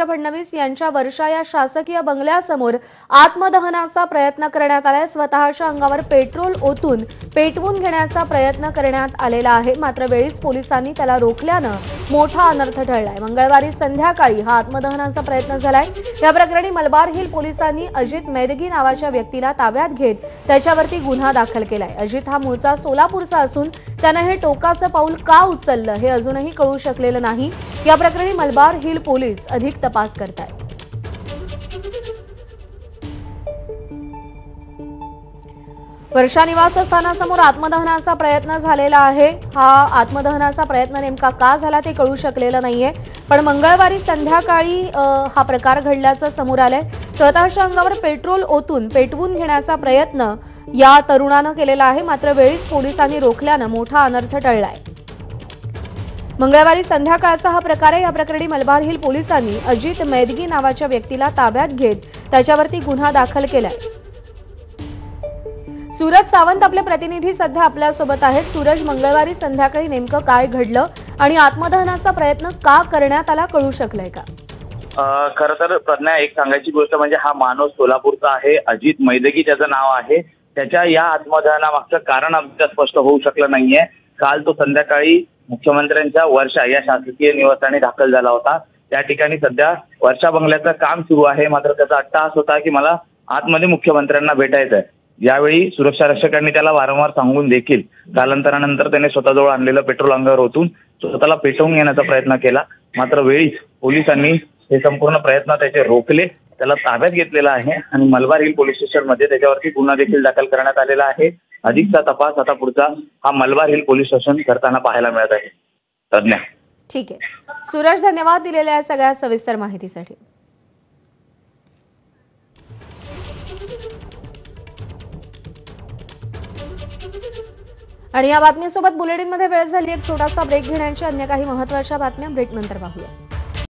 देवेंद्र फडणवीस यांच्या वर्षा या शासकीय बंगल्यासमोर आत्मदहनाचा प्रयत्न करण्यात आलाय। स्वतःच्या अंगावर पेट्रोल ओतून पेटवून घेण्याचा प्रयत्न करण्यात आलेला आहे, मात्र वेळीच पोलिसांनी त्याला रोखल्यानं मोठा अनर्थ टळलाय। मंगळवारी संध्याकाळी हा आत्मदहनाचा प्रयत्न झालाय। या प्रकरणी मलबार हिल पोलिसांनी अजित मेदगी नावाच्या व्यक्तीला ताब्यात घेत त्याच्यावरती गुन्हा दाखल केलाय। अजित हा मूळचा सोलापूरचा असून त्यानं हे टोकाचं पाऊल का उचललं हे अजूनही कळू शकलेलं नाही। या प्रकरणी मलबार हिल पोलीस अधिक तपास करतायत। वर्षा निवासस्थानासमोर आत्मदहनाचा प्रयत्न झालेला आहे। हा आत्मदहनाचा प्रयत्न नेमका का झाला ते कळू शकलेलं नाहीये, पण मंगळवारी संध्याकाळी हा प्रकार घडल्याचं समोर आलंय। स्वतःच्या अंगावर पेट्रोल ओतून पेटवून घेण्याचा प्रयत्न या तरुणानं केलेला आहे, मात्र वेळीच पोलिसांनी रोखल्यानं मोठा अनर्थ टळलाय। मंगळवारी संध्याकाळचा हा प्रकार आहे। या प्रकरणी मलबार हिल पोलिसांनी अजित मेदगी नावाच्या व्यक्तीला ताब्यात घेत त्याच्यावरती गुन्हा दाखल केलाय। सूरज सावंत आपले प्रतिनिधी सध्या आपल्यासोबत आहेत। सूरज, मंगळवारी संध्याकाळी नेमकं काय घडलं आणि आत्मदहनाचा प्रयत्न का करण्यात आला कळू शकलंय का? खरं तर प्रज्ञा, एक सांगायची गोष्ट म्हणजे हा माणूस सोलापूरचा आहे, अजित मैदगी त्याचं नाव आहे। त्याच्या या आत्मदहनामागचं कारण आमचं स्पष्ट होऊ शकलं नाहीये। काल तो संध्याकाळी मुख्यमंत्र्यांच्या वर्षा या शासकीय निवासस्थानी दाखल झाला होता। त्या ठिकाणी सध्या वर्षा बंगल्याचं काम सुरू आहे, मात्र त्याचा अट्टाहास होता की मला आतमध्ये मुख्यमंत्र्यांना भेटायचं आहे। यावेळी सुरक्षा रक्षकांनी त्याला वारंवार सांगून देखील कालांतरानंतर त्याने स्वतःजवळ आणलेलं पेट्रोल अंगावर ओतून स्वतःला पेटवून घेण्याचा प्रयत्न केला, मात्र वेळीच पोलिसांनी हे संपूर्ण प्रयत्न त्याचे रोखले, त्याला ताब्यात घेतलेला आहे आणि मलबार हिल पोलीस स्टेशनमध्ये त्याच्यावरती गुन्हा देखील दाखल करण्यात आलेला आहे। अधिकचा तपास आता पुढचा हा मलबार हिल पोलीस स्टेशन करताना पाहायला मिळत आहे। प्रज्ञा, ठीक आहे सूरज, धन्यवाद दिलेल्या या सगळ्या सविस्तर माहितीसाठी। आणि या बातमीसोबत बुलेटिनमध्ये वेळ झाली एक छोटासा ब्रेक घेण्याची। अन्य काही महत्त्वाच्या बातम्या ब्रेकनंतर पाहूया।